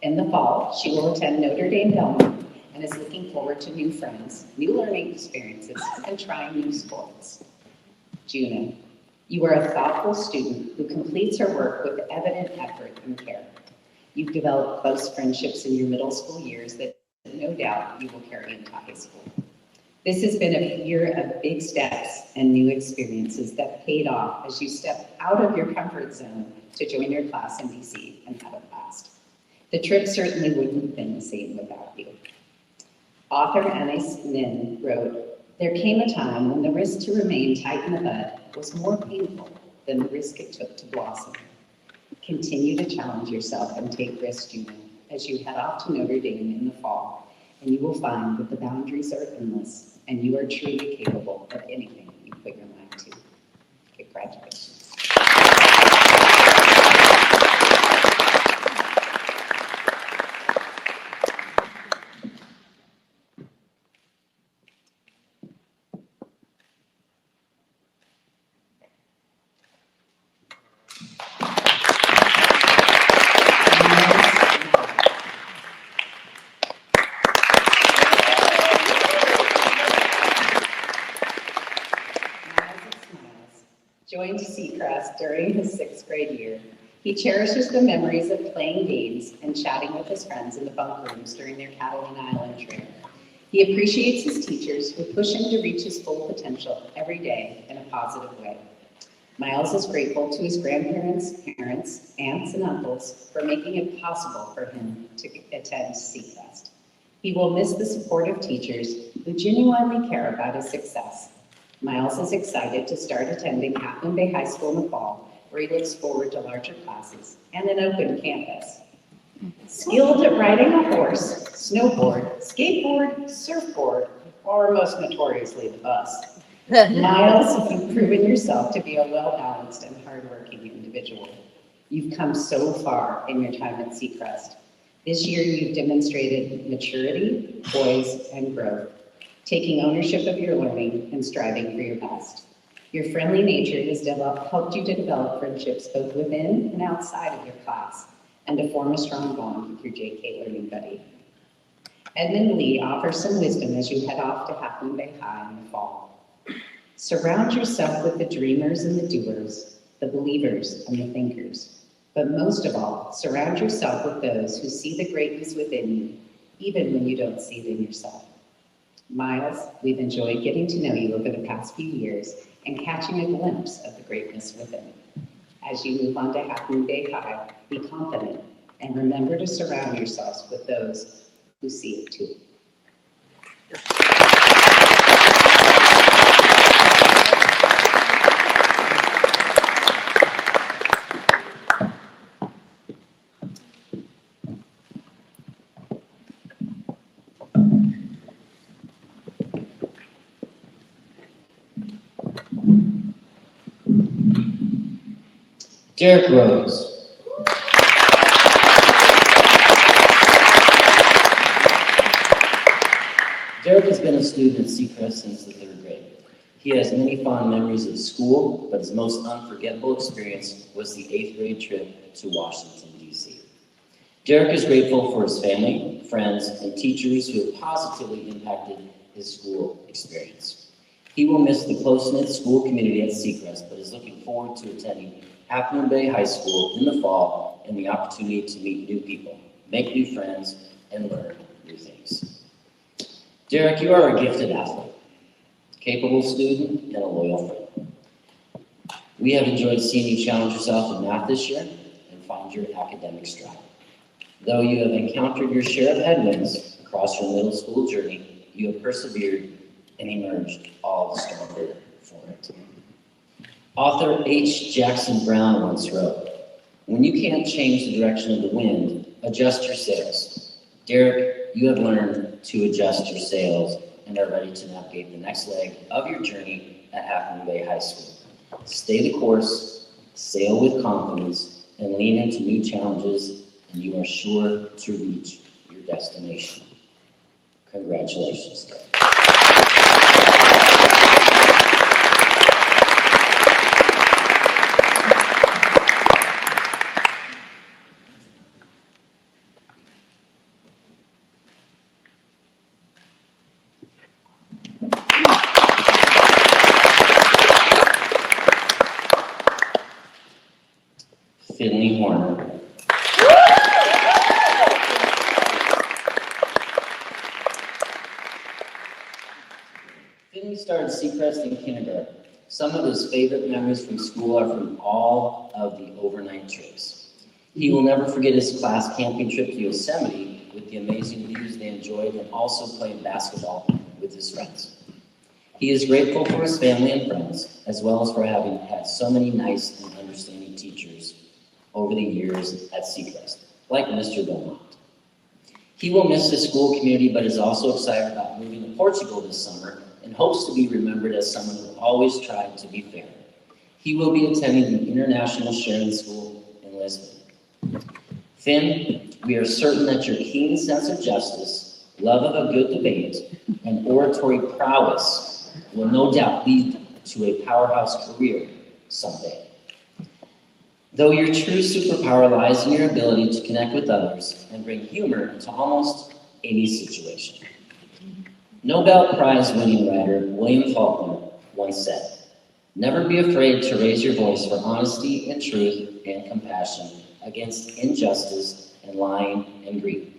In the fall, she will attend Notre Dame Belmont and is looking forward to new friends, new learning experiences, and trying new sports. Juno, you are a thoughtful student who completes her work with evident effort and care. You've developed close friendships in your middle school years that no doubt you will carry into high school. This has been a year of big steps and new experiences that paid off as you stepped out of your comfort zone to join your class in DC and had a blast. The trip certainly wouldn't have been the same without you. Author Anais Nin wrote, "There came a time when the risk to remain tight in the bud was more painful than the risk it took to blossom." Continue to challenge yourself and take risks, Juno, as you head off to Notre Dame in the fall, and you will find that the boundaries are endless and you are truly capable of anything you put your mind to. Congratulations. Joined Seacrest during his 6th grade year, he cherishes the memories of playing games and chatting with his friends in the bunk rooms during their Catalina Island trip. He appreciates his teachers who push him to reach his full potential every day in a positive way. Miles is grateful to his grandparents, parents, aunts, and uncles for making it possible for him to attend Seacrest. He will miss the supportive teachers who genuinely care about his success. Miles is excited to start attending Half Moon Bay High School in the fall, where he looks forward to larger classes and an open campus. Skilled at riding a horse, snowboard, skateboard, surfboard, or most notoriously the bus, Miles, you've proven yourself to be a well-balanced and hardworking individual. You've come so far in your time at Seacrest. This year, you've demonstrated maturity, poise, and growth, taking ownership of your learning and striving for your best. Your friendly nature has helped you to develop friendships both within and outside of your class, and to form a strong bond with your JK learning buddy. Edmund Lee offers some wisdom as you head off to Half Moon Bay High in the fall. Surround yourself with the dreamers and the doers, the believers and the thinkers. But most of all, surround yourself with those who see the greatness within you, even when you don't see it in yourself. Miles, we've enjoyed getting to know you over the past few years and catching a glimpse of the greatness within. As you move on to Half Moon Bay High, be confident and remember to surround yourselves with those who see it too. Derek Rose. Derek has been a student at Seacrest since the 3rd grade. He has many fond memories of school, but his most unforgettable experience was the 8th grade trip to Washington, D.C. Derek is grateful for his family, friends, and teachers who have positively impacted his school experience. He will miss the close-knit school community at Seacrest, but is looking forward to attending Half Moon Bay High School in the fall and the opportunity to meet new people, make new friends, and learn new things. Derek, you are a gifted athlete, capable student, and a loyal friend. We have enjoyed seeing you challenge yourself in math this year and find your academic stride. Though you have encountered your share of headwinds Across your middle school journey, you have persevered and emerged all the stronger for it. Author H. Jackson Brown once wrote, "When you can't change the direction of the wind, adjust your sails." Derek, you have learned to adjust your sails and are ready to navigate the next leg of your journey at Half Moon Bay High School. Stay the course, sail with confidence, and lean into new challenges, and you are sure to reach your destination. Congratulations, Derek. Finley Horner. Finley started Seacrest in kindergarten. Some of his favorite memories from school are from all of the overnight trips. He will never forget his class camping trip to Yosemite with the amazing views they enjoyed and also playing basketball with his friends. He is grateful for his family and friends, as well as for having had so many nice and understanding teachers over the years at Seacrest, like Mr. Belmont. He will miss his school community, but is also excited about moving to Portugal this summer and hopes to be remembered as someone who always tried to be fair. He will be attending the International Sharing School in Lisbon. Finn, we are certain that your keen sense of justice, love of a good debate, and oratory prowess will no doubt lead to a powerhouse career someday. Though your true superpower lies in your ability to connect with others and bring humor into almost any situation. Nobel Prize winning writer William Faulkner once said, "Never be afraid to raise your voice for honesty and truth and compassion against injustice and lying and greed.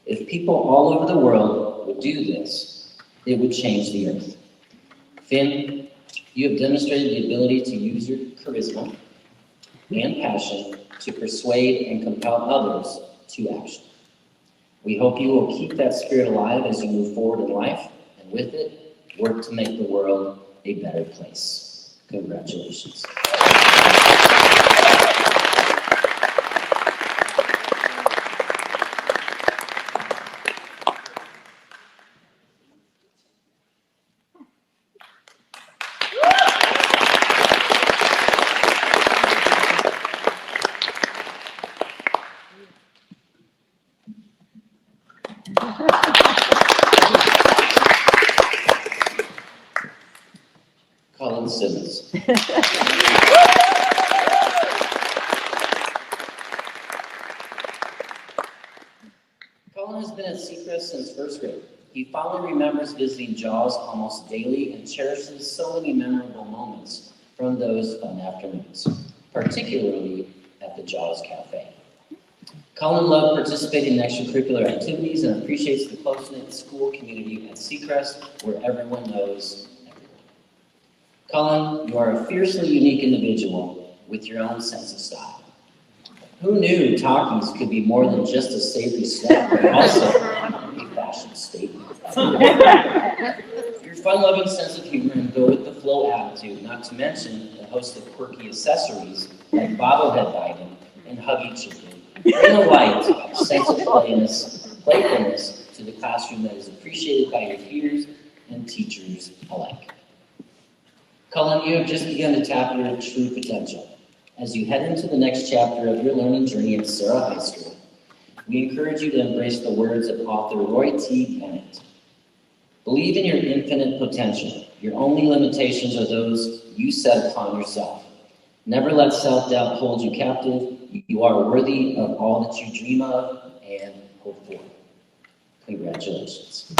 If people all over the world would do this, it would change the earth." Finn, you have demonstrated the ability to use your charisma and passion to persuade and compel others to action. We hope you will keep that spirit alive as you move forward in life, and with it, work to make the world a better place. Congratulations. Colin Simmons. Colin has been at Seacrest since first grade. He fondly remembers visiting Jaws almost daily and cherishes so many memorable moments from those fun afternoons, particularly at the Jaws Cafe. Colin loved participating in extracurricular activities and appreciates the close-knit school community at Seacrest, where everyone knows everyone. Colin, you are a fiercely unique individual with your own sense of style. Who knew Takis could be more than just a savory snack, but also a fashion statement? Your fun-loving sense of humor and go-with-the-flow attitude, not to mention a host of quirky accessories like bobblehead biting and huggy chicken, bring a light sense of playfulness to the classroom that is appreciated by your peers and teachers alike. Cullen, you have just begun to tap your true potential. As you head into the next chapter of your learning journey at Sarah High School, we encourage you to embrace the words of author Roy T. Bennett. Believe in your infinite potential. Your only limitations are those you set upon yourself. Never let self-doubt hold you captive. You are worthy of all that you dream of and hope for. Congratulations.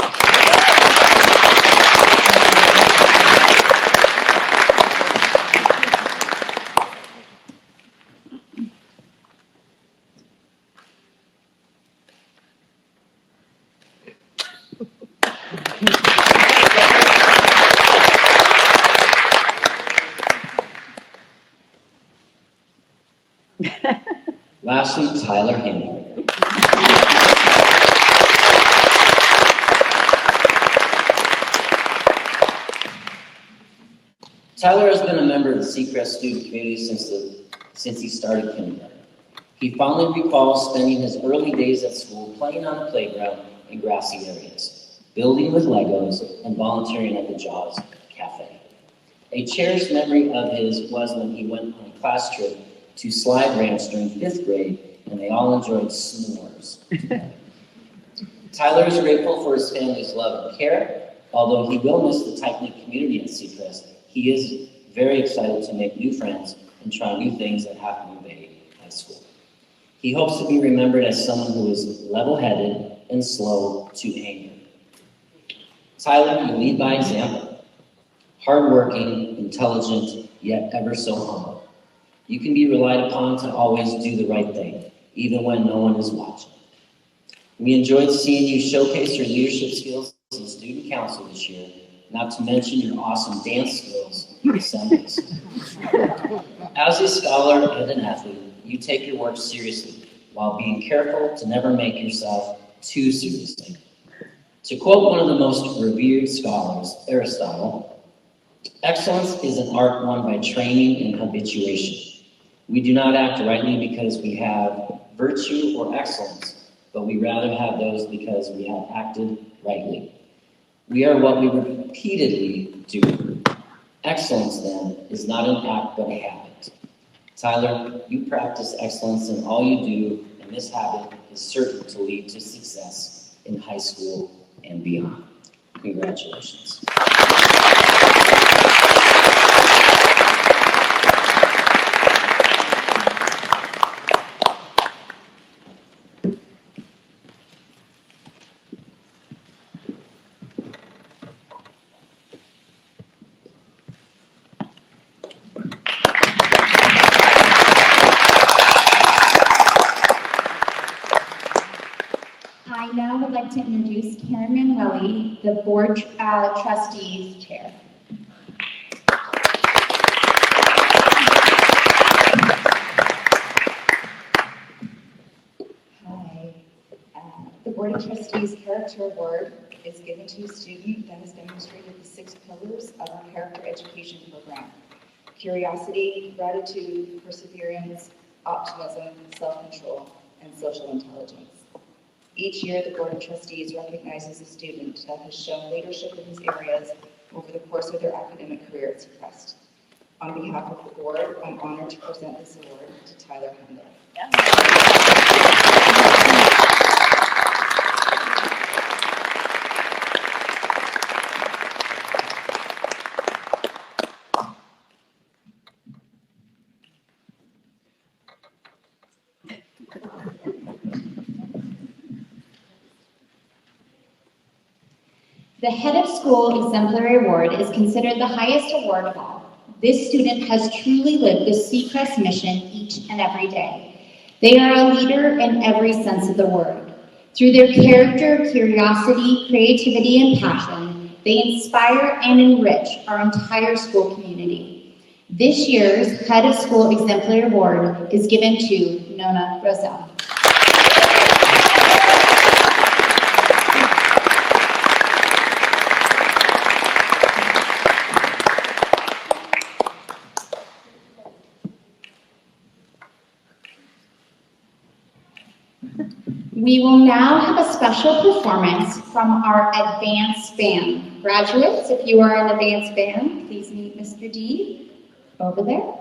Lastly, Tyler Hamlin. Tyler has been a member of the Seacrest student community since he started kindergarten. He fondly recalls spending his early days at school playing on the playground in grassy areas, building with Legos, and volunteering at the Jaws Cafe. A cherished memory of his was when he went on a class trip to Slide Ranch during 5th grade, and they all enjoyed s'mores. Tyler is grateful for his family's love and care. Although he will miss the tight-knit community at Seacrest, he is very excited to make new friends and try new things at Half Moon Bay High School. He hopes to be remembered as someone who is level-headed and slow to anger. Tyler, you lead by example. Hardworking, intelligent, yet ever so humble. You can be relied upon to always do the right thing, even when no one is watching. We enjoyed seeing you showcase your leadership skills in student council this year, not to mention your awesome dance skills in assemblies. As a scholar and an athlete, you take your work seriously while being careful to never make yourself too seriously. To quote one of the most revered scholars, Aristotle, excellence is an art won by training and habituation. We do not act rightly because we have virtue or excellence, but we rather have those because we have acted rightly. We are what we repeatedly do. Excellence, then, is not an act but a habit. Tyler, you practice excellence in all you do, and this habit is certain to lead to success in high school and beyond. Congratulations. I now would like to introduce Karen Manueli, the Board Trustees Chair. Hi. The Board of Trustees Character Award is given to a student that has demonstrated the 6 pillars of our character education program: curiosity, gratitude, perseverance, optimism, self-control, and social intelligence. Each year, the Board of Trustees recognizes a student that has shown leadership in these areas over the course of their academic career at Seacrest. On behalf of the board, I'm honored to present this award to Tyler Hendel. The Head of School Exemplary Award is considered the highest award of all. This student has truly lived the Seacrest mission each and every day. They are a leader in every sense of the word. Through their character, curiosity, creativity, and passion, they inspire and enrich our entire school community. This year's Head of School Exemplary Award is given to Nona Roselle. We will now have a special performance from our advanced band. Graduates, if you are an advanced band, please meet Mr. D over there.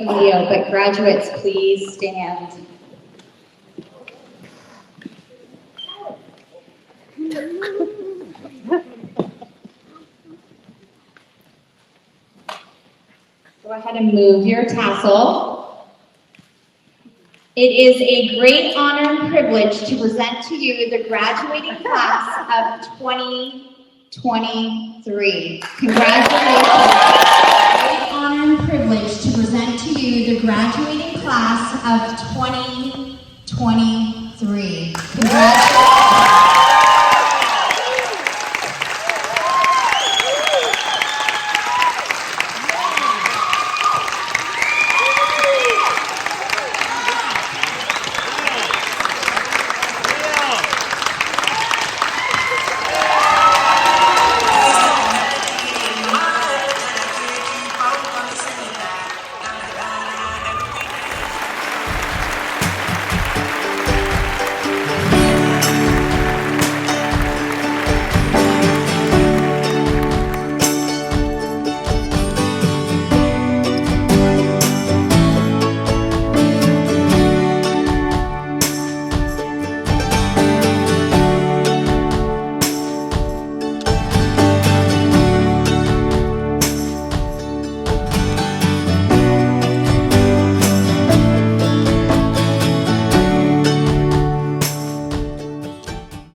from Leo, but graduates, please stand. Go ahead and move your tassel. It is a great honor and privilege to present to you the graduating class of 2023. Congratulations. Great honor and privilege to present to you the graduating class of 2023. Congratulations.